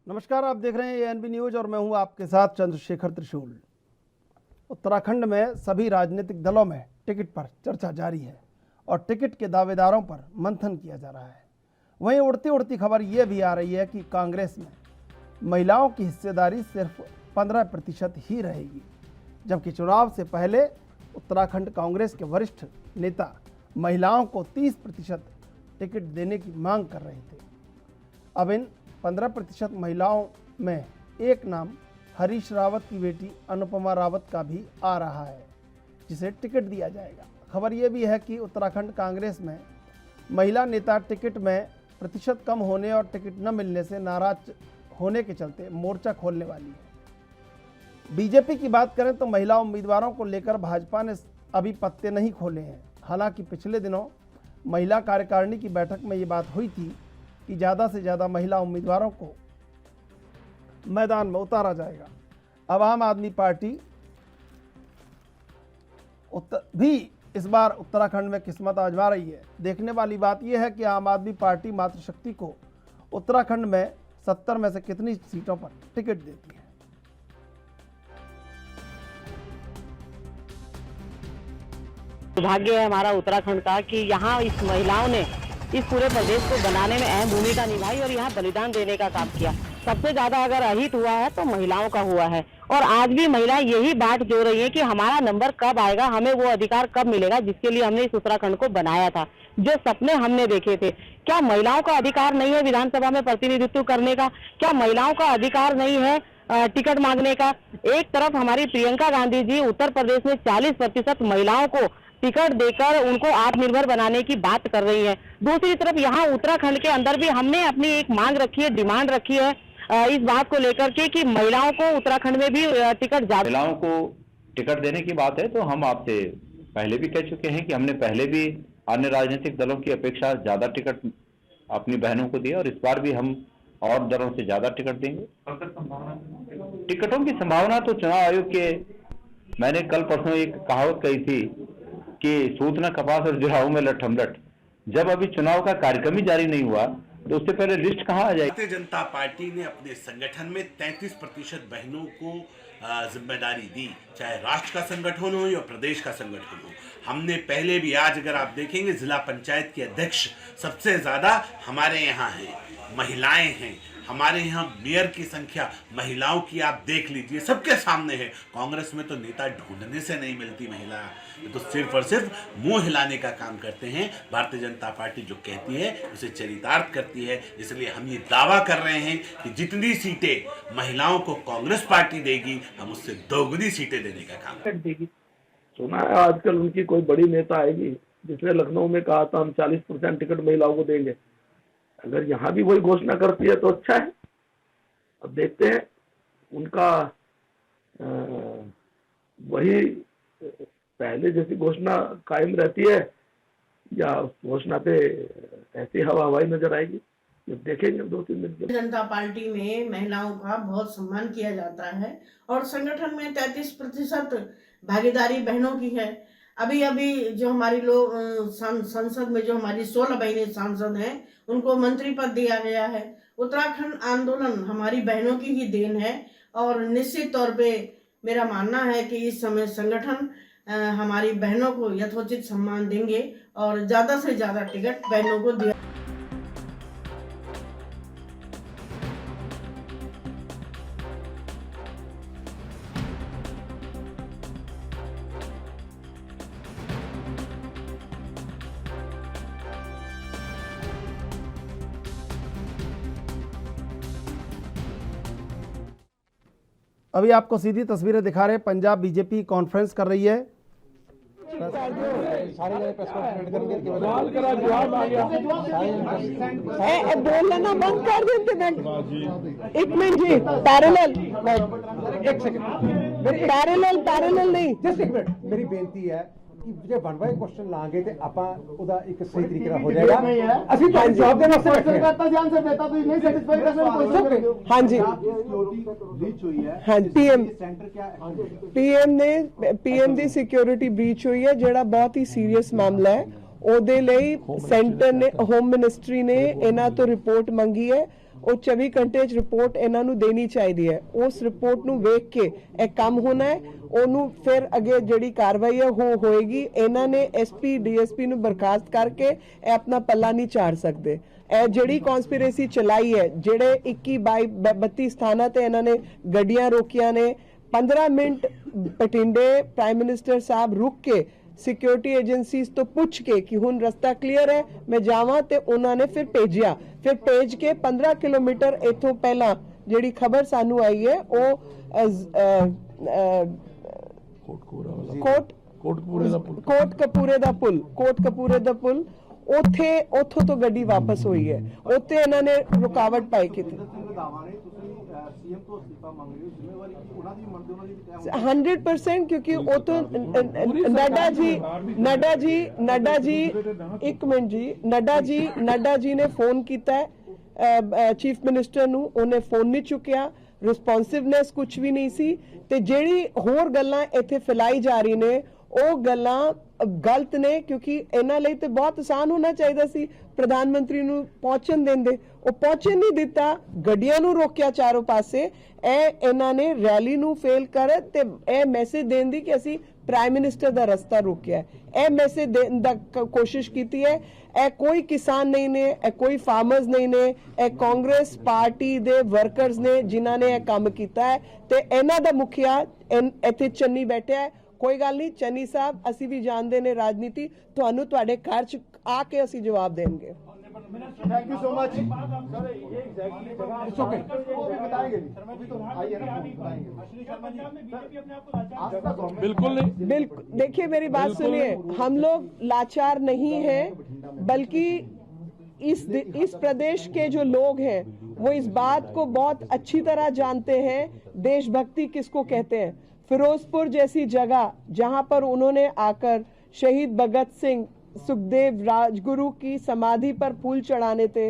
नमस्कार, आप देख रहे हैं एएनबी न्यूज और मैं हूं आपके साथ चंद्रशेखर त्रिशूल। उत्तराखंड में सभी राजनीतिक दलों में टिकट पर चर्चा जारी है और टिकट के दावेदारों पर मंथन किया जा रहा है। वहीं उड़ती उड़ती खबर यह भी आ रही है कि कांग्रेस में महिलाओं की हिस्सेदारी सिर्फ 15% ही रहेगी, जबकि चुनाव से पहले उत्तराखंड कांग्रेस के वरिष्ठ नेता महिलाओं को 30% टिकट देने की मांग कर रहे थे। अब इन 15% महिलाओं में एक नाम हरीश रावत की बेटी अनुपमा रावत का भी आ रहा है, जिसे टिकट दिया जाएगा। खबर यह भी है कि उत्तराखंड कांग्रेस में महिला नेता टिकट में प्रतिशत कम होने और टिकट न मिलने से नाराज होने के चलते मोर्चा खोलने वाली है। बीजेपी की बात करें तो महिला उम्मीदवारों को लेकर भाजपा ने अभी पत्ते नहीं खोले हैं। हालांकि पिछले दिनों महिला कार्यकारिणी की बैठक में ये बात हुई थी कि ज़्यादा से ज़्यादा महिला उम्मीदवारों को मैदान में उतारा जाएगा। अब आम आदमी पार्टी भी इस बार उत्तराखंड में किस्मत आजमा रही है। देखने वाली बात यह है कि आम आदमी पार्टी मातृशक्ति को उत्तराखंड में 70 में से कितनी सीटों पर टिकट देती है। दुर्भाग्य है हमारा उत्तराखंड का कि यहाँ इस महिलाओं ने इस पूरे प्रदेश को बनाने में अहम भूमिका निभाई और यहाँ बलिदान देने का काम किया। सबसे ज्यादा अगर अहित हुआ है तो महिलाओं का हुआ है और आज भी महिलाएं यही बात जो रही है कि हमारा नंबर कब आएगा, हमें वो अधिकार कब मिलेगा जिसके लिए हमने इस उत्तराखंड को बनाया था, जो सपने हमने देखे थे। क्या महिलाओं का अधिकार नहीं है विधानसभा में प्रतिनिधित्व करने का? क्या महिलाओं का अधिकार नहीं है टिकट मांगने का? एक तरफ हमारी प्रियंका गांधी जी उत्तर प्रदेश में 40% महिलाओं को टिकट देकर उनको आत्मनिर्भर बनाने की बात कर रही है, दूसरी तरफ यहाँ उत्तराखंड के अंदर भी हमने अपनी एक मांग रखी है, डिमांड रखी है इस बात को लेकर के कि महिलाओं को उत्तराखंड में भी टिकट महिलाओं को टिकट देने की बात है तो हम आपसे पहले भी कह चुके हैं कि हमने पहले भी अन्य राजनीतिक दलों की अपेक्षा ज्यादा टिकट अपनी बहनों को दिए और इस बार भी हम और दलों से ज्यादा टिकट देंगे। टिकटों की संभावना तो चुनाव आयोग के, मैंने कल परसों एक कहावत कही थी कि सूत न कपास और जुड़ाऊ में लठमलट। जब अभी चुनाव का कार्यक्रम ही जारी नहीं हुआ तो उससे पहले लिस्ट कहाँ आ जाएगी। भारतीय जनता पार्टी ने अपने संगठन में 33% बहनों को जिम्मेदारी दी, चाहे राष्ट्र का संगठन हो या प्रदेश का संगठन हो। हमने पहले भी, आज अगर आप देखेंगे जिला पंचायत के अध्यक्ष सबसे ज्यादा हमारे यहाँ हैं, महिलाएं हैं। हमारे यहाँ मेयर की संख्या महिलाओं की आप देख लीजिए, सबके सामने है। कांग्रेस में तो नेता ढूंढने से नहीं मिलती महिला, तो सिर्फ और सिर्फ मुंह हिलाने का काम करते हैं। भारतीय जनता पार्टी जो कहती है उसे चरितार्थ करती है। इसलिए हम ये दावा कर रहे हैं कि जितनी सीटें महिलाओं को कांग्रेस पार्टी देगी, हम उससे दोगुनी सीटें देने का काम देगी। सुना है आजकल उनकी कोई बड़ी नेता आएगी जिसने लखनऊ में कहा था हम 40% टिकट महिलाओं को देंगे। अगर यहाँ भी वही घोषणा करती है तो अच्छा है। अब देखते हैं उनका वही पहले जैसी घोषणा कायम रहती है या उस घोषणा पे ऐसी हवा हवाई नजर आएगी, ये देखेंगे 2-3 दिन के। जनता पार्टी में महिलाओं का बहुत सम्मान किया जाता है और संगठन में 33% भागीदारी बहनों की है। अभी जो हमारी लोग संसद में जो हमारी 16 बहनें सांसद हैं उनको मंत्री पद दिया गया है। उत्तराखंड आंदोलन हमारी बहनों की ही देन है और निश्चित तौर पे मेरा मानना है कि इस समय संगठन हमारी बहनों को यथोचित सम्मान देंगे और ज्यादा से ज्यादा टिकट बहनों को दिया। अभी आपको सीधी तस्वीरें दिखा रहे हैं। पंजाब बीजेपी कॉन्फ्रेंस कर रही है। बोलना बंद कर देते। एक मिनट जी, पैरेलल नहीं, जस्ट एक मिनट, मेरी बेनती है कि ਜੇ ਵਨ ਬਾਈ ਕੁਐਸਚਨ ਲਾਂਗੇ ਤੇ ਆਪਾਂ ਉਹਦਾ ਇੱਕ ਸਹੀ ਤਰੀਕੇ ਨਾਲ ਹੋ ਜਾਏਗਾ। ਅਸੀਂ ਤੁਹਾਨੂੰ ਜਵਾਬ ਦੇਣ ਵਾਸਤੇ ਬੈਠੇ ਹਾਂ। ध्यान से देता तो नहीं सैटिस्फाई कर सकते। हाँ जी, रीच हुई है। हाँ, पीएम सेंटर क्या पीएम दी सिक्योरिटी ब्रीच हुई है, ਜਿਹੜਾ बहुत ही सीरियस मामला है। ਉਹਦੇ ਲਈ ਸੈਂਟਰ ਨੇ, ਹੋਮ ਮਿਨਿਸਟਰੀ ਨੇ ਇਹਨਾਂ ਤੋਂ ਰਿਪੋਰਟ ਮੰਗੀ ਹੈ। ਉਹ 24 ਘੰਟੇ 'ਚ ਰਿਪੋਰਟ ਇਹਨਾਂ ਨੂੰ ਦੇਣੀ ਚਾਹੀਦੀ ਹੈ। ਉਸ ਰਿਪੋਰਟ ਨੂੰ ਵੇਖ ਕੇ ਇਹ ਕੰਮ ਹੋਣਾ ਹੈ, ਉਹਨੂੰ ਫਿਰ ਅੱਗੇ ਜਿਹੜੀ ਕਾਰਵਾਈ ਹੈ ਉਹ ਹੋਏਗੀ। ਇਹਨਾਂ ਨੇ ਐਸਪੀ ਡੀਐਸਪੀ ਨੂੰ ਬਰਖਾਸਤ ਕਰਕੇ ਇਹ ਆਪਣਾ ਪੱਲਾ ਨਹੀਂ ਝਾੜ ਸਕਦੇ। ਇਹ ਜਿਹੜੀ ਕਨਸਪੀਰੇਸੀ ਚਲਾਈ ਹੈ, ਜਿਹੜੇ 21 22 32 ਸਥਾਨਾਂ ਤੇ ਇਹਨਾਂ ਨੇ ਗੱਡੀਆਂ ਰੋਕੀਆਂ ਨੇ, 15 ਮਿੰਟ ਬਠਿੰਡੇ ਪ੍ਰਾइम मिनिस्टर ਸਾਹਿਬ रुक के सिक्योरिटी एजेंसीज तो पूछ के कि हुन रास्ता क्लियर है मैं जावां ते उन्होंने फिर भेजिया। फिर भेज के 15 किलोमीटर इथों पहला जिहड़ी खबर सानू आई है वो कोटकपूरे दा पुल उथों तो गड्डी वापस हुई है। उत्थे इन्होंने रुकावट पाई की 100% क्योंकि वो तो नड्डा जी ने फोन किया है चीफ मिनिस्टर नू, उन्हें फोन नहीं चुकिया, रिस्पॉन्सिवनेस कुछ भी नहीं सी। ते जेड़ी होर गल्लां इत्थे फैलाई जा रही ने ਉਹ ਗੱਲਾਂ ਗਲਤ ਨੇ, ਕਿਉਂਕਿ ਇਹਨਾਂ ਲਈ ਤੇ ਬਹੁਤ ਆਸਾਨ ਹੋਣਾ ਚਾਹੀਦਾ ਸੀ ਪ੍ਰਧਾਨ ਮੰਤਰੀ ਨੂੰ ਪਹੁੰਚਣ ਦਿੰਦੇ। ਉਹ ਪਹੁੰਚਣ ਨਹੀਂ ਦਿੱਤਾ, ਗੱਡੀਆਂ ਨੂੰ ਰੋਕਿਆ ਚਾਰੋਂ ਪਾਸੇ। ਇਹ ਇਹਨਾਂ ਨੇ ਰੈਲੀ ਨੂੰ ਫੇਲ ਕਰ ਤੇ ਇਹ ਮੈਸੇਜ ਦੇਣ ਦੀ ਕਿ ਅਸੀਂ ਪ੍ਰਾइम मिनिस्टर ਦਾ ਰਸਤਾ ਰੋਕਿਆ। ਇਹ ਮੈਸੇਜ ਦੇਣ ਦਾ ਕੋਸ਼ਿਸ਼ ਕੀਤੀ ਹੈ। ਇਹ ਕੋਈ ਕਿਸਾਨ ਨਹੀਂ ਨੇ, ਇਹ ਕੋਈ ਫਾਰਮਰਸ ਨਹੀਂ ਨੇ, ਇਹ ਕਾਂਗਰਸ ਪਾਰਟੀ ਦੇ ਵਰਕਰਸ ਨੇ ਜਿਨ੍ਹਾਂ ਨੇ ਇਹ ਕੰਮ ਕੀਤਾ ਹੈ। ਤੇ ਇਹਨਾਂ ਦਾ ਮੁਖੀਆ ਇੱਥੇ ਚੰਨੀ ਬੈਠਿਆ ਹੈ। कोई गल नहीं चन्नी साहब, असी भी जानते ने राजनीति, तुहानू तुहाडे घर च आके असी जवाब देंगे। Thank you so much. It's okay, बताएंगे अभी तो आई है ना, बिल्कुल नहीं। बिल्कुल, देखिए मेरी बात सुनिए, हम लोग लाचार नहीं हैं, बल्कि इस प्रदेश के जो लोग हैं वो इस बात को बहुत अच्छी तरह जानते हैं देशभक्ति किसको कहते हैं। फिरोजपुर जैसी जगह जहां पर उन्होंने आकर शहीद भगत सिंह, सुखदेव, राजगुरु की समाधि पर फूल चढ़ाने थे,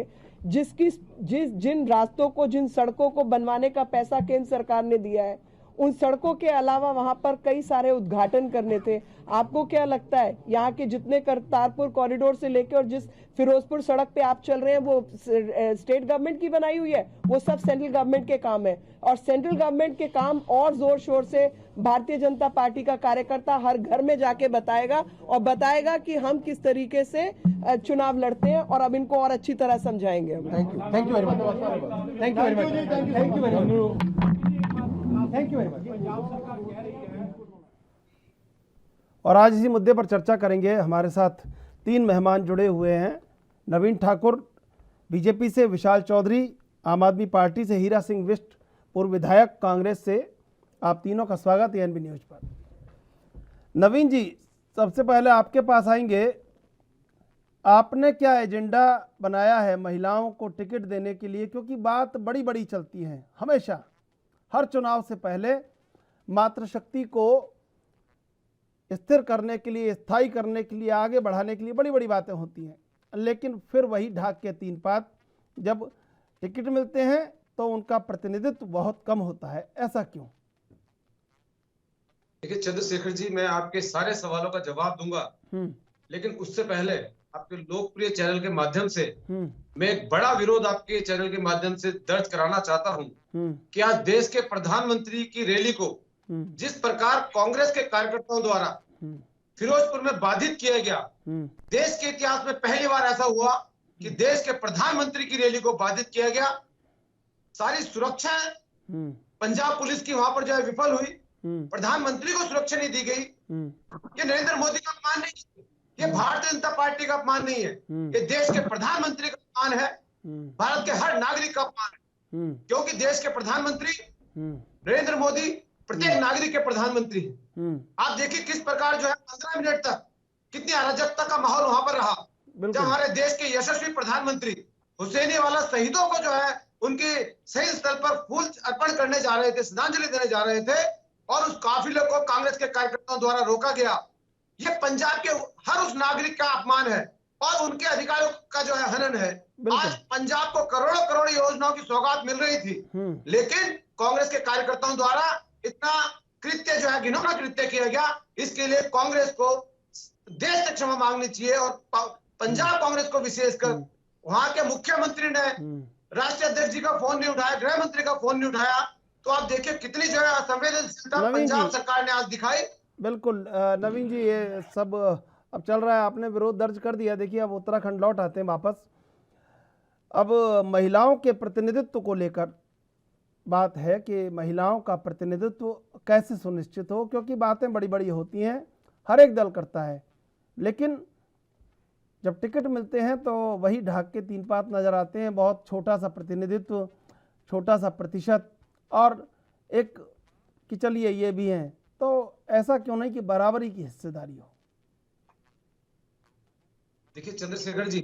जिन रास्तों को, जिन सड़कों को बनवाने का पैसा केंद्र सरकार ने दिया है, उन सड़कों के अलावा वहां पर कई सारे उद्घाटन करने थे। आपको क्या लगता है यहाँ के जितने करतारपुर कॉरिडोर से लेकर और जिस फिरोजपुर सड़क पे आप चल रहे हैं वो स्टेट गवर्नमेंट की बनाई हुई है? वो सब सेंट्रल गवर्नमेंट के काम है। और सेंट्रल गवर्नमेंट के काम और जोर शोर से भारतीय जनता पार्टी का कार्यकर्ता हर घर में जाके बताएगा और बताएगा कि हम किस तरीके से चुनाव लड़ते हैं, और अब इनको और अच्छी तरह समझाएंगे हम। Thank you very much, thank you very much, thank you very much, thank you very much. और आज इसी मुद्दे पर चर्चा करेंगे। हमारे साथ 3 मेहमान जुड़े हुए हैं। नवीन ठाकुर बीजेपी से, विशाल चौधरी आम आदमी पार्टी से, हीरा सिंह बिष्ट पूर्व विधायक कांग्रेस से। आप तीनों का स्वागत है एनबी न्यूज पर। नवीन जी, सबसे पहले आपके पास आएंगे। आपने क्या एजेंडा बनाया है महिलाओं को टिकट देने के लिए, क्योंकि बात बड़ी बड़ी चलती है हमेशा, हर चुनाव से पहले मातृशक्ति को स्थिर करने के लिए, स्थायी करने के लिए, आगे बढ़ाने के लिए बड़ी बड़ी बातें होती हैं, लेकिन फिर वही ढाक के 3 पात, जब टिकट मिलते हैं तो उनका प्रतिनिधित्व बहुत कम होता है। ऐसा क्यों? देखिए चंद्रशेखर जी, मैं आपके सारे सवालों का जवाब दूंगा, लेकिन उससे पहले आपके लोकप्रिय चैनल के माध्यम से मैं एक बड़ा विरोध आपके चैनल के माध्यम से दर्ज कराना चाहता हूं कि आज देश के प्रधानमंत्री की रैली को जिस प्रकार कांग्रेस के कार्यकर्ताओं द्वारा फिरोजपुर में बाधित किया गया, देश के इतिहास में पहली बार ऐसा हुआ कि देश के प्रधानमंत्री की रैली को बाधित किया गया। सारी सुरक्षा पंजाब पुलिस की वहां पर जो है विफल हुई, प्रधानमंत्री को सुरक्षा नहीं दी गई। ये नरेंद्र मोदी का अपमान नहीं है, ये भारतीय जनता पार्टी का अपमान नहीं है, ये देश के प्रधानमंत्री का अपमान है, भारत के हर नागरिक का अपमान है, क्योंकि देश के प्रधानमंत्री नरेंद्र मोदी प्रत्येक नागरिक के प्रधानमंत्री हैं। आप देखिए किस प्रकार जो है 15 मिनट तक कितनी अराजकता का माहौल वहां पर रहा, जब हमारे देश के यशस्वी प्रधानमंत्री हुसैनी वाला शहीदों को जो है उनके शहीद स्थल पर फूल अर्पण करने जा रहे थे, श्रद्धांजलि देने जा रहे थे, और उस काफिले को कांग्रेस के कार्यकर्ताओं द्वारा रोका गया। ये पंजाब के हर उस नागरिक का अपमान है और उनके अधिकारों का जो है हनन है। आज पंजाब को करोड़ों करोड़ योजनाओं की सौगात मिल रही थी, लेकिन कांग्रेस के कार्यकर्ताओं द्वारा इतना कृत्य जो है, घिनौना कृत्य किया गया। इसके लिए कांग्रेस को देश से क्षमा मांगनी चाहिए। और पंजाब कांग्रेस को विशेषकर वहां के मुख्यमंत्री ने राष्ट्रीय अध्यक्ष जी का फोन नहीं उठाया, गृह मंत्री का फोन नहीं उठाया, तो आप देखिए कितनी जो है असंवेदनशीलता पंजाब सरकार ने आज दिखाई। बिल्कुल नवीन जी, ये सब अब चल रहा है, आपने विरोध दर्ज कर दिया। देखिए अब उत्तराखंड लौट आते हैं वापस। अब महिलाओं के प्रतिनिधित्व को लेकर बात है कि महिलाओं का प्रतिनिधित्व कैसे सुनिश्चित हो, क्योंकि बातें बड़ी बड़ी होती हैं, हर एक दल करता है, लेकिन जब टिकट मिलते हैं तो वही ढाक के तीन पात नज़र आते हैं। बहुत छोटा सा प्रतिनिधित्व, छोटा सा प्रतिशत, और एक कि चलिए ये भी हैं, तो ऐसा क्यों नहीं कि बराबरी की हिस्सेदारी हो। देखिए चंद्रशेखर जी,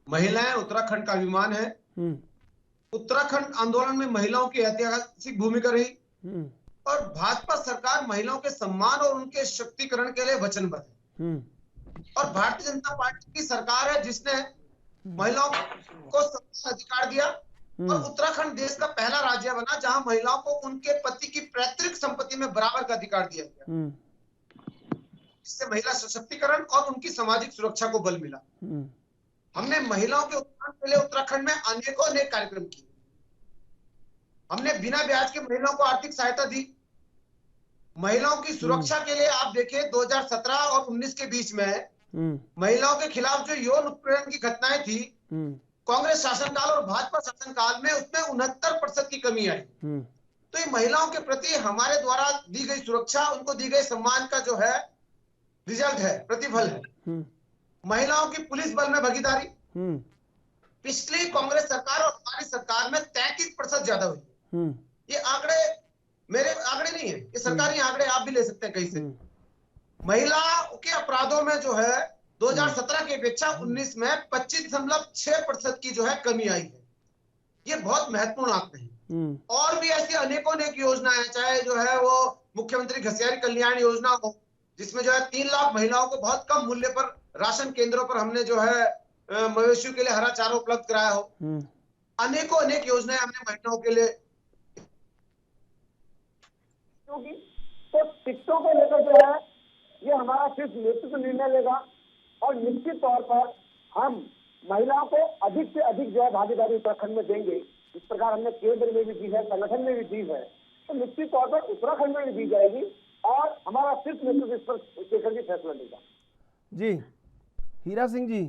महिलाएं उत्तराखंड का अभिमान है। उत्तराखंड आंदोलन में महिलाओं की ऐतिहासिक भूमिका रही और भाजपा सरकार महिलाओं के सम्मान और उनके शक्तिकरण के लिए वचनबद्ध है। और भारतीय जनता पार्टी की सरकार है जिसने महिलाओं को समान अधिकार दिया और उत्तराखंड देश का पहला राज्य बना जहां महिलाओं को उनके पति की पैतृक संपत्ति में बराबर का अधिकार दिया गया। इससे महिला सशक्तिकरण और उनकी सामाजिक सुरक्षा को बल मिला। हमने महिलाओं के उत्थान के लिए उत्तराखंड में अनेक कार्यक्रम किए। हमने बिना ब्याज के महिलाओं को आर्थिक सहायता दी। महिलाओं की सुरक्षा के लिए आप देखिए 2017 और 19 के बीच में महिलाओं के खिलाफ जो यौन उत्पीड़न की घटनाएं थी, कांग्रेस शासनकाल और भाजपा शासनकाल में उसमें 69% की कमी आई। तो ये महिलाओं के प्रति हमारे द्वारा दी गई सुरक्षा, उनको दी गई सम्मान का जो है रिजल्ट है, प्रतिफल है। महिलाओं की पुलिस बल में भागीदारी पिछली कांग्रेस सरकार और हमारी सरकार में 33% ज्यादा हुई। ये आंकड़े मेरे आंकड़े नहीं है, ये सरकारी आंकड़े, आप भी ले सकते हैं कहीं से। महिलाओं के अपराधों में जो है 2017 की अपेक्षा 19 में 25.6% की जो है कमी आई है। ये बहुत महत्वपूर्ण आंकड़े हैं। और भी ऐसी अनेक योजनाएं, चाहे जो है वो मुख्यमंत्री घसियारी कल्याण योजना हो, जिसमें जो है 3 लाख महिलाओं को बहुत कम मूल्य पर राशन केंद्रों पर हमने जो है मवेशियों के लिए हरा चारा उपलब्ध कराया हो। अनेक योजनाएं हमने महिलाओं के लिए। तो टिकटों को लेकर जो है ये हमारा सिर्फ नेतृत्व निर्णय लेगा और निश्चित तौर पर हम महिलाओं को अधिक से अधिक जो है भागीदारी उत्तराखंड में देंगे। इस प्रकार हमने केंद्र में भी दी है, संगठन में भी दी है, तो निश्चित तौर पर उत्तराखंड में भी दी जाएगी और हमारा सिर्फ नेतृत्व इस पर शेखर जी फैसला लेगा। जी हीरा सिंह जी,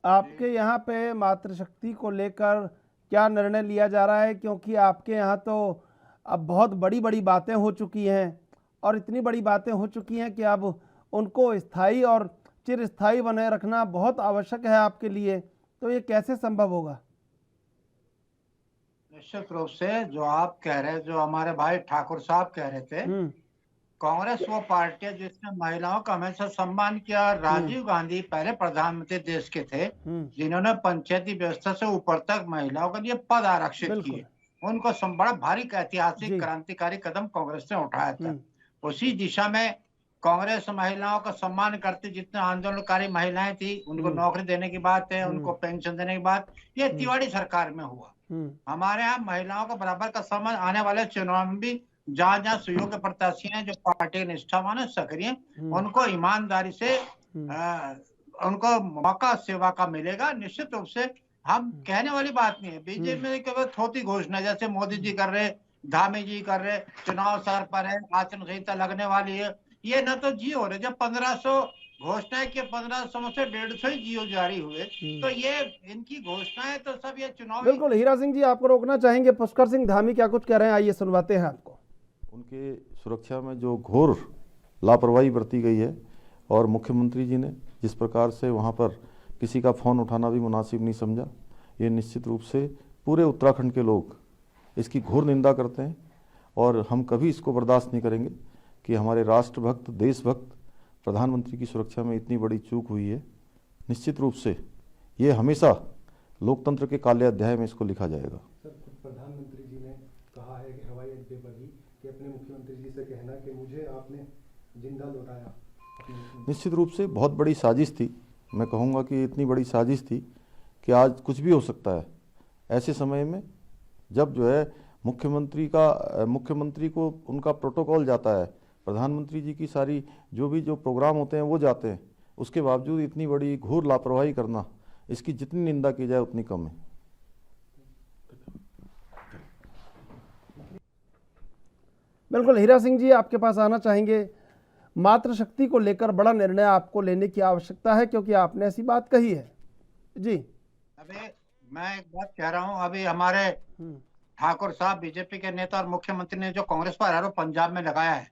आपके यहाँ पे मातृशक्ति को लेकर क्या निर्णय लिया जा रहा है, क्योंकि आपके यहाँ तो अब बहुत बड़ी बड़ी बातें हो चुकी हैं और इतनी बड़ी बातें हो चुकी हैं कि अब उनको स्थायी और चिरस्थायी बनाए रखना बहुत आवश्यक है आपके लिए, तो ये कैसे संभव होगा? निश्चित रूप से जो आप कह रहे, जो हमारे भाई ठाकुर साहब कह रहे थे, कांग्रेस वो पार्टी है जिसने महिलाओं का हमेशा सम्मान किया। राजीव गांधी पहले प्रधानमंत्री देश के थे जिन्होंने पंचायती व्यवस्था से ऊपर तक महिलाओं के लिए पद आरक्षित किए। उनको बड़ा भारी ऐतिहासिक क्रांतिकारी कदम कांग्रेस ने उठाया था। उसी दिशा में कांग्रेस महिलाओं का सम्मान करती, जितने आंदोलनकारी महिलाएं थी उनको नौकरी देने की बात है, उनको पेंशन देने की बात, ये तिवारी सरकार में हुआ। हमारे यहाँ महिलाओं का बराबर का सम्मान आने वाले चुनाव में भी जहाँ जहाँ सुयोग्य प्रत्याशी हैं, जो पार्टी के निष्ठावान है, सक्रिय, उनको ईमानदारी से उनको मौका सेवा का मिलेगा। निश्चित रूप से हम कहने वाली बात नहीं है, बीजेपी में केवल थोती घोषणा जैसे मोदी जी कर रहे, धामी जी कर रहे, चुनाव सर पर है, आचरण संहिता लगने वाली है, ये न तो जियो हो रहे। जब 1500 घोषणाएं की 1500 से 150 ही जियो जारी हुए, तो ये इनकी घोषणाएं तो सब ये चुनाव। बिल्कुल हीरा सिंह जी, आपको रोकना चाहेंगे, पुष्कर सिंह धामी क्या कुछ कह रहे हैं, आइए सुनवाते हैं आपको। उनके सुरक्षा में जो घोर लापरवाही बरती गई है और मुख्यमंत्री जी ने जिस प्रकार से वहाँ पर किसी का फ़ोन उठाना भी मुनासिब नहीं समझा, ये निश्चित रूप से पूरे उत्तराखंड के लोग इसकी घोर निंदा करते हैं और हम कभी इसको बर्दाश्त नहीं करेंगे कि हमारे राष्ट्रभक्त, देशभक्त प्रधानमंत्री की सुरक्षा में इतनी बड़ी चूक हुई है। निश्चित रूप से ये हमेशा लोकतंत्र के काले अध्याय में इसको लिखा जाएगा। सर, प्रधानमंत्री जी ने कहा है कि हवाई अड्डे पर ही कि अपने मुख्यमंत्री जी से कहना कि मुझे आपने जिंदा लौटाया। निश्चित रूप से बहुत बड़ी साजिश थी, मैं कहूँगा कि इतनी बड़ी साजिश थी कि आज कुछ भी हो सकता है। ऐसे समय में जब जो है मुख्यमंत्री को उनका प्रोटोकॉल जाता है प्रधानमंत्री जी की सारी जो प्रोग्राम होते हैं वो जाते हैं, उसके बावजूद इतनी बड़ी घोर लापरवाही करना, इसकी जितनी निंदा की जाए उतनी कम है। बिल्कुल, हीरा सिंह जी आपके पास आना चाहेंगे। मातृशक्ति को लेकर बड़ा निर्णय आपको लेने की आवश्यकता है, क्योंकि आपने ऐसी बात कही है। जी, अभी मैं एक बात कह रहा हूँ, अभी हमारे ठाकुर साहब बीजेपी के नेता और मुख्यमंत्री ने जो कांग्रेस पर आरोप पंजाब में लगाया है,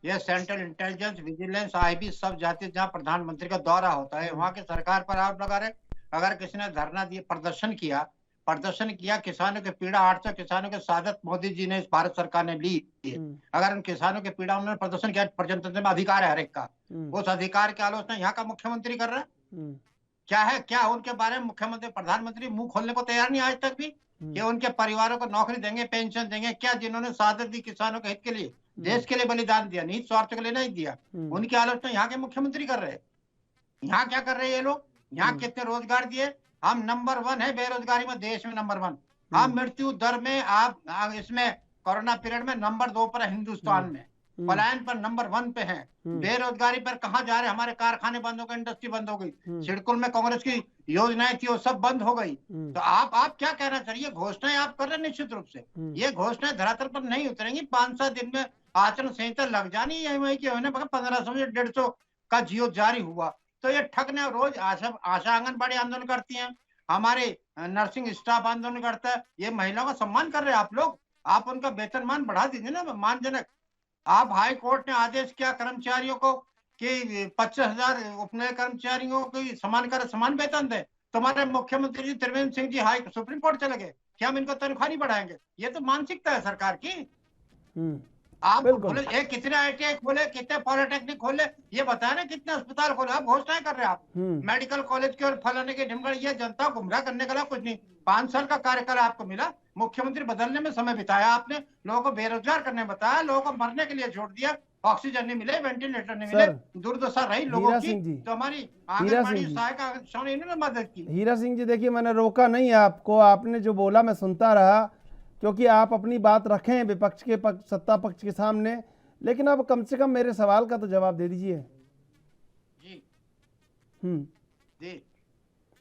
ये सेंट्रल इंटेलिजेंस, विजिलेंस, आईबी सब जाती, जहाँ प्रधानमंत्री का दौरा होता है वहां की सरकार पर आरोप लगा रहे। अगर किसी ने धरना दिया, प्रदर्शन किया, किसानों की पीड़ा, 800 किसानों की शहादत मोदी जी ने, इस भारत सरकार ने ली है। अगर उन किसानों की पीड़ा उन्होंने प्रदर्शन किया, प्रजातंत्र में अधिकार है हर एक का, उस अधिकार की आलोचना यहाँ का मुख्यमंत्री कर रहा है। क्या उनके बारे में मुख्यमंत्री, प्रधानमंत्री मुंह खोलने को तैयार नहीं आज तक भी, कि उनके परिवारों को नौकरी देंगे, पेंशन देंगे? क्या जिन्होंने शहादत दी किसानों के हित के लिए, देश के लिए बलिदान दिया, निहित स्वार्थ के लिए नहीं दिया, उनकी आलोचना यहाँ के मुख्यमंत्री कर रहे हैं। यहाँ क्या कर रहे हैं ये लोग? यहाँ कितने रोजगार दिए? हम नंबर 1 है बेरोजगारी में, देश में नंबर 1। हम मृत्यु दर में, आप इसमें कोरोना पीरियड में नंबर 2 पर है हिंदुस्तान में, पलायन पर नंबर 1 पे है, बेरोजगारी पर कहाँ जा रहे? हमारे कारखाने बंद हो गए, इंडस्ट्री बंद हो गई, सिडकुल में कांग्रेस की योजनाएं थी वो सब बंद हो गई। तो आप क्या कहना चाहिए? घोषणाएं आप कर रहे हैं, निश्चित रूप से ये घोषणाएं धरातल पर नहीं उतरेंगी। 5-7 दिन में आचरण संहिता लग जानी है, वही की 1500 से 150 का जियो जारी हुआ। तो ये ठगने, रोज आशा आंगनबाड़ी आंदोलन करती हैं, हमारे नर्सिंग स्टाफ आंदोलन करता है। ये महिलाओं का सम्मान कर रहे हैं आप लोग, आप उनका वेतनमान बढ़ा दीजिए ना, मानजनक। आप हाई कोर्ट ने आदेश किया कर्मचारियों को कि 25,000 उपनय कर्मचारियों को समान वेतन दे। तुम्हारे मुख्यमंत्री जी त्रिवेंद्र सिंह जी सुप्रीम कोर्ट चले गए कि हम इनको तनख्वाह नहीं बढ़ाएंगे। ये तो मानसिकता है सरकार की। आप बोले कितने ITI खोले, कितने पॉलिटेक्निक खोले, ये बताया ना, कितने अस्पताल खोले। आप घोषणाएं कर रहे हैं, आप मेडिकल कॉलेज के और फलाने के ढिमगढ़, ये जनता को गुमराह करने के लिए कुछ नहीं। 5 साल का कार्यकाल आपको मिला, मुख्यमंत्री बदलने में समय बिताया आपने, लोगों को बेरोजगार करने बताया, लोगों को मरने के लिए छोड़ दिया, ऑक्सीजन नहीं मिले, वेंटिलेटर नहीं मिले, दुर्दशा रही लोगों की। तो हमारी आंगनबाड़ी सहायिका इन्होंने मदद की। हीरा सिंह जी, देखिए मैंने रोका नहीं है आपको, आपने जो बोला मैं सुनता रहा, क्योंकि आप अपनी बात रखें विपक्ष के सत्ता पक्ष के सामने, लेकिन अब कम से कम मेरे सवाल का तो जवाब दे दीजिए। जी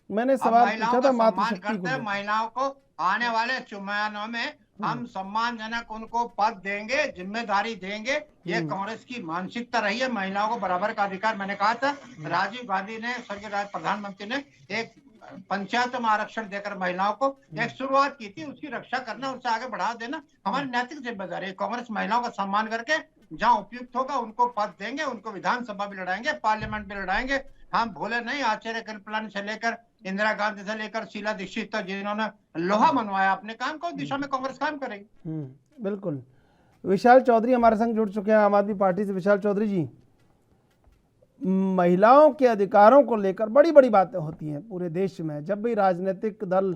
मैंने सवाल पूछा था मातृशक्ति को। महिलाओं को आने वाले चुनावों में हम सम्मानजनक उनको पद देंगे, जिम्मेदारी देंगे। ये कांग्रेस की मानसिकता रही है। महिलाओं को बराबर का अधिकार, मैंने कहा था, राजीव गांधी ने, स्वर्गीय प्रधानमंत्री ने एक पंचायत में आरक्षण देकर महिलाओं को एक शुरुआत की थी। उसकी रक्षा करना, उससे आगे बढ़ा देना हमारी नैतिक जिम्मेदारी है। कांग्रेस महिलाओं का सम्मान करके जहाँ उपयुक्त होगा उनको पद देंगे, उनको विधानसभा भी लड़ाएंगे, पार्लियामेंट भी लड़ाएंगे। हम भूले नहीं, आचार्य कृपलानी से लेकर इंदिरा गांधी से लेकर शीला दीक्षित तक, जिन्होंने लोहा मनवाया अपने काम को, दिशा में कांग्रेस काम करेगी। बिल्कुल। विशाल चौधरी हमारे संग जुड़ चुके हैं आम आदमी पार्टी से। विशाल चौधरी जी, महिलाओं के अधिकारों को लेकर बड़ी बड़ी बातें होती हैं पूरे देश में। जब भी राजनीतिक दल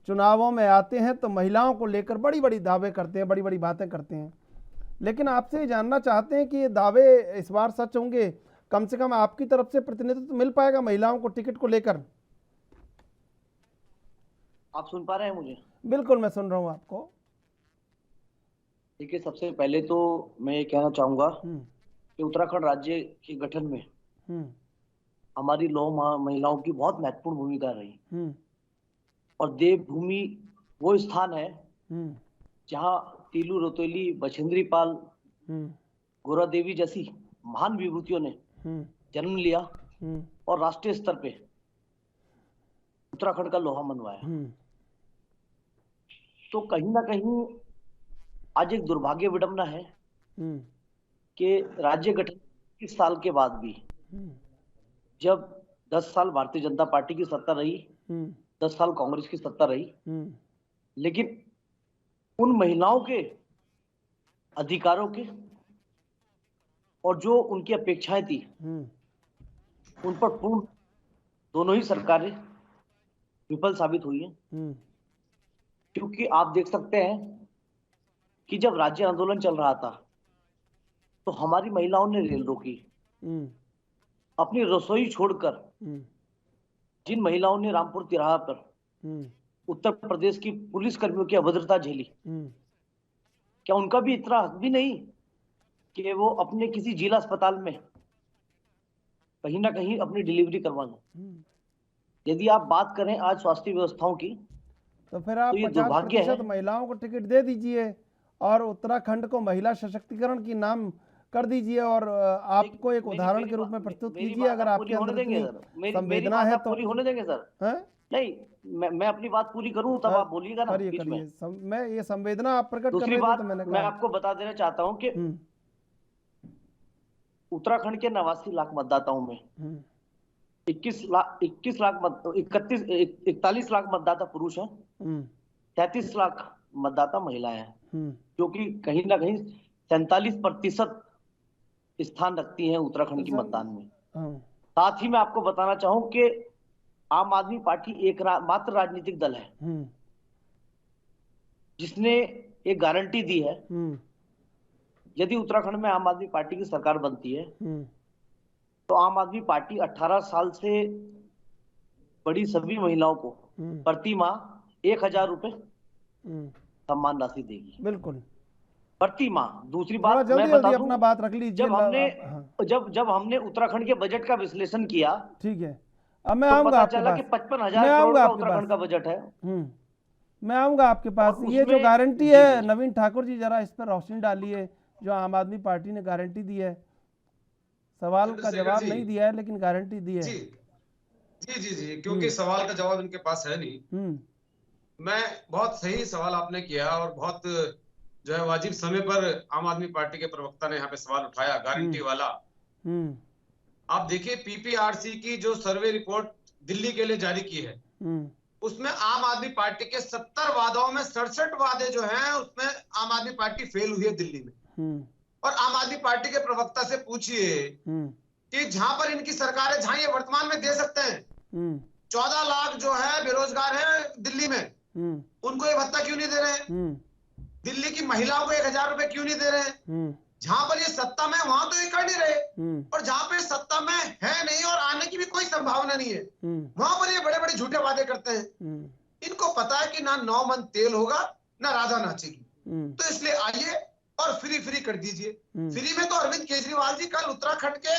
चुनावों में आते हैं तो महिलाओं को लेकर बड़ी बड़ी दावे करते हैं, बड़ी बड़ी बातें करते हैं, लेकिन आपसे ये जानना चाहते हैं कि ये दावे इस बार सच होंगे? कम से कम आपकी तरफ से प्रतिनिधित्व मिल पाएगा महिलाओं को टिकट को लेकर? आप सुन पा रहे हैं मुझे? बिल्कुल, मैं सुन रहा हूँ आपको। देखिए, सबसे पहले तो मैं ये कहना चाहूंगा कि उत्तराखंड राज्य के गठन में हमारी महिलाओं की बहुत महत्वपूर्ण भूमिका रही। और देवभूमि वो स्थान है जहाँ तीलू रतौली, बछेंद्री पाल, गोरा देवी जैसी महान विभूतियों ने जन्म लिया और राष्ट्रीय स्तर पे उत्तराखंड का लोहा मनवाया। तो कहीं ना कहीं आज एक दुर्भाग्य विडंबना है कि राज्य गठन 20 साल के बाद भी, जब 10 साल भारतीय जनता पार्टी की सत्ता रही, 10 साल कांग्रेस की सत्ता रही, लेकिन उन महिलाओं के अधिकारों के और जो उनकी अपेक्षाएं थी उन पर पूर्ण दोनों ही सरकारें विफल साबित हुई हैं। क्योंकि आप देख सकते हैं कि जब राज्य आंदोलन चल रहा था तो हमारी महिलाओं ने रेल रोकी, अपनी रसोई छोड़कर। जिन महिलाओं ने रामपुर तिराहा पर उत्तर प्रदेश की पुलिस कर्मियों की अभद्रता झेली, क्या उनका भी इतना हक भी नहीं कि वो अपने किसी जिला अस्पताल में कहीं ना कहीं अपनी डिलीवरी करवा लें। यदि आप बात करें आज स्वास्थ्य व्यवस्थाओं की, तो फिर आप तो ये 50% महिलाओं को टिकट दे दीजिए और उत्तराखंड को महिला सशक्तिकरण की नाम कर दीजिए और आपको एक उदाहरण के रूप में प्रस्तुत कीजिए। अगर आपके अंदर इतनी संवेदना है तो पूरी होने देंगे सर। नहीं, मैं अपनी बात पूरी करूं तब आप बोलिएगा ना बीच में। मैं ये संवेदना आप प्रकट कर रहे थे तो मैंने कहा। मैं आपको बता देना चाहता हूं कि उत्तराखंड के 89 लाख मतदाताओं में 41 लाख मतदाता पुरुष हैं, 33 लाख मतदाता महिलाएं हैं, जो कि कहीं ना कहीं 47% स्थान रखती हैं उत्तराखंड की मतदान में। साथ ही मैं आपको बताना चाहूं कि आम आदमी पार्टी एक मात्र राजनीतिक दल है जिसने एक गारंटी दी है, यदि उत्तराखंड में आम आदमी पार्टी की सरकार बनती है तो आम आदमी पार्टी 18 साल से बड़ी सभी महिलाओं को प्रति माह 1000 रुपए सम्मान राशि देगी। बिल्कुल, प्रति माह। दूसरी बात मैं बता दूं, अपना बात रख लीजिए। जब हमने उत्तराखंड के बजट का विश्लेषण किया, ठीक है, अब मैं आऊंगा आपके पास। 55,000 करोड़ का उत्तराखंड का बजट है। मैं आऊंगा आपके पास। ये जो गारंटी है नवीन ठाकुर जी, जरा इस पर रोशनी डालिए। जो आम आदमी पार्टी ने गारंटी दी है, सवाल का जवाब नहीं दिया है लेकिन गारंटी दी है। जी, क्योंकि सवाल का जवाब इनके पास है नहीं। मैं बहुत सही सवाल आपने किया और बहुत जो है वाजिब समय पर आम आदमी पार्टी के प्रवक्ता ने यहाँ पे सवाल उठाया गारंटी वाला। आप देखिए पीपीआरसी की जो सर्वे रिपोर्ट दिल्ली के लिए जारी की है, उसमें आम आदमी पार्टी के 70 वादों में 67 वादे जो हैं उसमें आम आदमी पार्टी फेल हुई है दिल्ली में। और आम आदमी पार्टी के प्रवक्ता से पूछिए कि जहां पर इनकी सरकार है, जहां ये वर्तमान में दे सकते हैं, 14 लाख जो है बेरोजगार है दिल्ली में, उनको ये भत्ता क्यों नहीं दे रहे हैं? दिल्ली की महिलाओं को 1000 रुपए क्यों नहीं दे रहे हैं? जहां पर ये सत्ता में वहां तो ये कर नहीं रहे, और जहां पे सत्ता में है नहीं और आने की भी कोई संभावना नहीं है, वहां पर ये बड़े बड़े झूठे वादे करते हैं। इनको पता है कि ना 9 मन तेल होगा ना राधा नाचेगी, तो इसलिए आइए और फ्री कर दीजिए। फ्री में तो अरविंद केजरीवाल जी कल उत्तराखंड के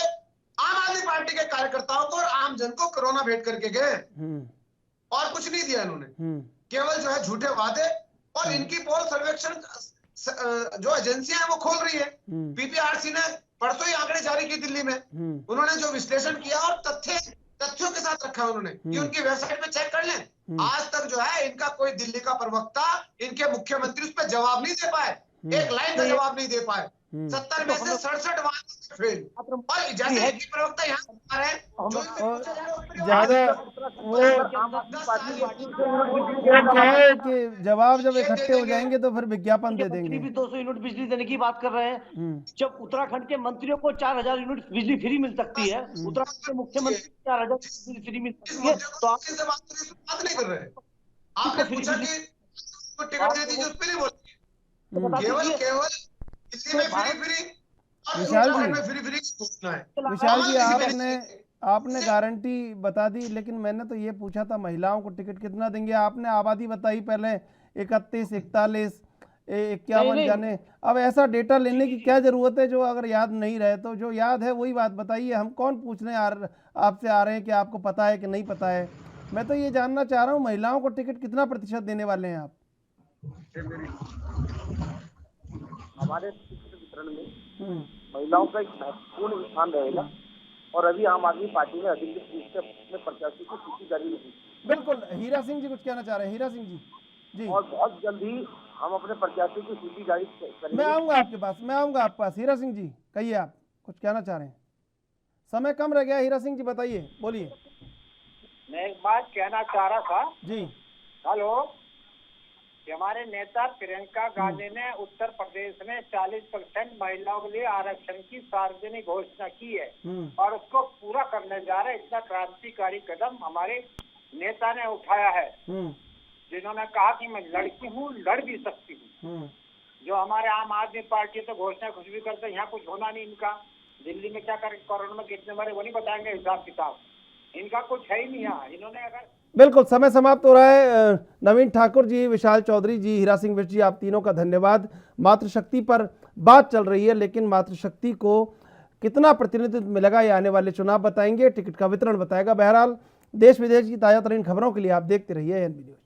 आम आदमी पार्टी के कार्यकर्ताओं को और आम जन को कोरोना भेंट करके गए, और कुछ नहीं दिया इन्होंने, केवल जो है झूठे वादे। और इनकी पोल सर्वेक्षण जो एजेंसियां हैं वो खोल रही है। पीपीआरसी ने परसों ही आंकड़े जारी की दिल्ली में, उन्होंने जो विश्लेषण किया और तथ्यों के साथ रखा उन्होंने कि उनकी वेबसाइट पे चेक कर लें। आज तक जो है इनका कोई दिल्ली का प्रवक्ता, इनके मुख्यमंत्री उस पर जवाब नहीं दे पाए, एक लाइन का जवाब नहीं दे पाए। 70 में से 67 वादे फेल। और जैसे एक प्रवक्ता यहाँ आ रहे हैं ज्यादा क्या है कि जवाब जब इकट्ठे हो जाएंगे तो फिर विज्ञापन दे देंगे। भी 200 यूनिट बिजली देने की बात कर रहे हैं, जब उत्तराखंड के मंत्रियों को 4000 यूनिट बिजली फ्री मिल सकती है, उत्तराखंड के मुख्यमंत्री 4000 बिजली फ्री मिल सकती है, तो आप बात नहीं कर रहे हैं। आपने पूछा कि टिकट दे दीजिए, उस पर नहीं बोलते, केवल विशाल जी आपने गारंटी बता दी, लेकिन मैंने तो ये पूछा था महिलाओं को टिकट कितना देंगे। आपने आबादी बताई पहले 31, 41, 51 जाने। अब ऐसा डेटा लेने की क्या जरूरत है जो अगर याद नहीं रहे, तो जो याद है वही बात बताइए। हम कौन पूछने आपसे आ रहे हैं कि आपको पता है कि नहीं पता है। मैं तो ये जानना चाह रहा हूँ महिलाओं को टिकट कितना प्रतिशत देने वाले हैं आप? हमारे वितरण में महिलाओं का एक महत्वपूर्ण स्थान रहेगा, और अभी आम आदमी पार्टी ने अधिकृत रूप से अपने प्रत्याशी की सूची जारी नहीं की। बिल्कुल, हीरा सिंह जी कुछ कहना चाह रहे हैं। हीरा सिंह जी और बहुत जल्द ही हम अपने प्रत्याशी की सूची जारी करेंगे। मैं आऊंगा आपके पास। हीरा सिंह जी कहिए, आप कुछ कहना चाह रहे हैं? समय कम रह गया। हीरा सिंह जी बताइए, बोलिए। मैं एक बात कहना चाह रहा था जी। हेलो, हमारे नेता प्रियंका गांधी ने उत्तर प्रदेश में 40% महिलाओं के लिए आरक्षण की सार्वजनिक घोषणा की है और उसको पूरा करने जा रहे। इतना क्रांतिकारी कदम हमारे नेता ने उठाया है, जिन्होंने कहा कि मैं लड़की हूँ, लड़ भी सकती हूँ। जो हमारे आम आदमी पार्टी तो घोषणा कुछ भी करते, यहाँ कुछ होना नहीं इनका। दिल्ली में क्या करें, कोरोना में कितने मरे वो नहीं बताएंगे हिसाब किताब, इनका कुछ है ही नहीं यहाँ। इन्होंने अगर बिल्कुल, समय समाप्त हो रहा है। नवीन ठाकुर जी, विशाल चौधरी जी, हीरा सिंह बिष्ट जी, आप तीनों का धन्यवाद। मातृशक्ति पर बात चल रही है, लेकिन मातृशक्ति को कितना प्रतिनिधित्व मिलेगा ये आने वाले चुनाव बताएंगे, टिकट का वितरण बताएगा। बहरहाल देश विदेश की ताजा तरीन खबरों के लिए आप देखते रहिए एएनबी न्यूज।